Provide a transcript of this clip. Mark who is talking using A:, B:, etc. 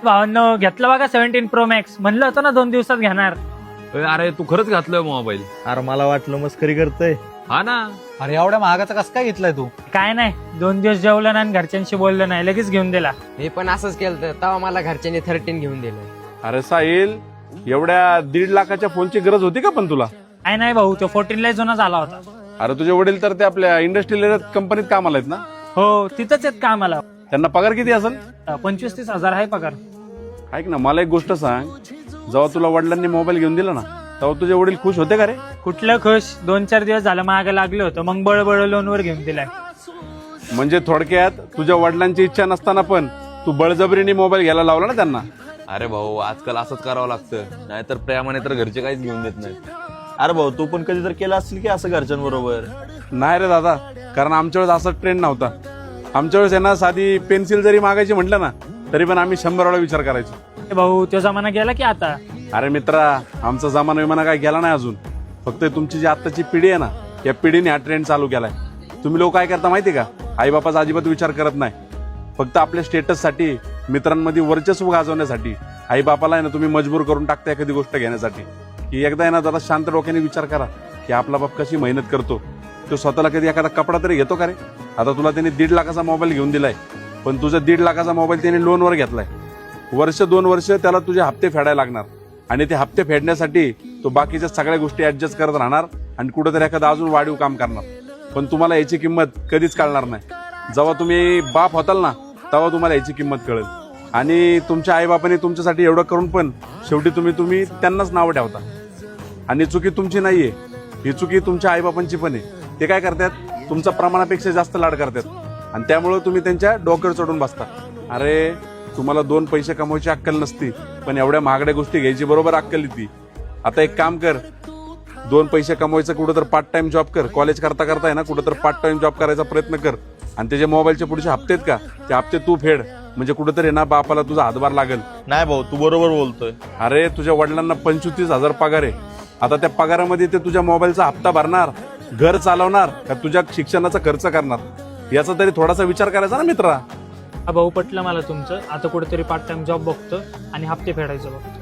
A: भावांनो घेतलं बघा 17 Pro Max. म्हणलं होतं ना 2 दिवसात घेणार.
B: अरे तू खरंच घातलोय मोबाईल?
C: अरे मला वाटलं मस्करी करतोय.
B: हा ना.
D: अरे एवढ्या महागाचा कसं काय घेतलाय तू?
A: काय नाही 2 दिवस जेवलं नाही आणि घरच्यांशी बोललं नाही, लगेच घेऊन दिला.
E: मी पण असंच केलं तेव्हा मला घरच्यांनी 13 घेऊन दिलं.
F: अरे साहिल, एवढ्या 1.5 लाखाच्या फोनची गरज होती का पण तुला?
A: काय नाही भाऊ, तो 14 ला जुना झाला होता.
F: अरे तुझे वडील तर ते आपल्या इंडस्ट्रियल कंपनीत कामाला आहेत ना?
A: हो तिथंच आहेत कामाला.
F: त्यांना पगार किती असेल?
A: 25-30 हजार आहे पगार.
F: ऐक ना, मला एक गोष्ट सांग, जेव्हा तुला वडिलांनी मोबाईल घेऊन दिला ना तेव्हा तुझे वडील खुश होते का रे?
A: कुठलं खुश, 2-4 दिवस झालं मागे लागले होतं, मग बळबळ लोनवर घेऊन दिलाय.
F: म्हणजे थोडक्यात तुझ्या वडिलांची इच्छा नसताना पण तू बळजबरीने मोबाईल घ्यायला लावला ना त्यांना?
B: अरे भाऊ आजकाल असंच करावं लागतं, नाहीतर प्रेमाने तर घरचे काहीच घेऊन देत नाहीत.
C: अरे भाऊ तू पण कधी तर केलं असेल की असं घरच्यांबरोबर?
F: नाही रे दादा, कारण आमच्या वेळेस असा ट्रेंड नव्हता. आमच्या वेळेस यांना साधी पेन्सिल जरी मागायची म्हटलं ना तरी पण आम्ही 100 वेळा विचार करायचो.
A: ए भाऊ तो जमाना गेला की आता.
F: अरे मित्रा, आमचा जमाना विमाना काय गेला नाही अजून. फक्त तुमची जी आत्ताची पिढी आहे ना, या पिढीने हा ट्रेंड चालू केलाय. तुम्ही लोक काय करता माहिती का? आई बापाचा अजिबात विचार करत नाही. फक्त आपल्या स्टेटससाठी, मित्रांमध्ये वर्चस्व गाजवण्यासाठी आई बापाला आहे ना तुम्ही मजबूर करून टाकता एखादी गोष्ट घेण्यासाठी. की एकदा आहे ना जरा शांत डोक्याने विचार करा की आपला बाप कशी मेहनत करतो. तो स्वतःला कधी एखादा कपडा तरी घेतो का रे? आता तुला त्याने 1.5 लाखाचा मोबाईल घेऊन दिलाय, पण तुझा 1.5 लाखाचा मोबाईल त्याने लोनवर घेतलाय. 1-2 वर्ष त्याला तुझे हप्ते फेडायला लागणार आणि ते हप्ते फेडण्यासाठी तो बाकीच्या सगळ्या गोष्टी ऍडजस्ट करत राहणार आणि कुठेतरी एखादा अजून वाढीव काम करणार. पण तुम्हाला याची किंमत कधीच कळणार नाही. जेव्हा तुम्ही बाप होताल ना तेव्हा तुम्हाला याची किंमत कळेल. आणि तुमच्या आईबापाने तुमच्यासाठी एवढं करून पण शेवटी तुम्ही त्यांनाच नावं ठेवता. आणि चुकी तुमची नाहीये, ही चुकी तुमच्या आईबापांची पण आहे. ते काय करतात, तुमचा प्रमाणापेक्षा जास्त लाड करतात आणि त्यामुळे तुम्ही त्यांच्या डोक्यावर चढून बसता. अरे तुम्हाला 2 पैसे कमवायची अक्कल नसती, पण एवढ्या महागड्या गोष्टी घ्यायची बरोबर अक्कल येते. आता एक काम कर, 2 पैसे कमवायचं कुठं तर पार्ट टाइम जॉब कर. कॉलेज करता आहे ना कुठं तर पार्ट टाइम जॉब करायचा प्रयत्न कर आणि त्याचे मोबाईलचे पुढचे हप्ते आहेत का ते हप्ते तू फेड. म्हणजे कुठेतरी ना बापाला तुझा हातभार लागेल.
C: नाही भाऊ तू बरोबर बोलतोय.
F: अरे तुझ्या वडिलांना 25,000 पगार आहे. आता त्या पगारामध्ये ते तुझ्या मोबाईलचा हप्ता भरणार, घर चालवणार का तुझ्या शिक्षणाचा खर्च करणार, याचा तरी थोडासा विचार करायचा ना मित्रा.
A: हा भाऊ पटलं मला तुमचं. आता कुठेतरी पार्ट टाइम जॉब बघतो आणि हप्ते फेडायचं बघतो.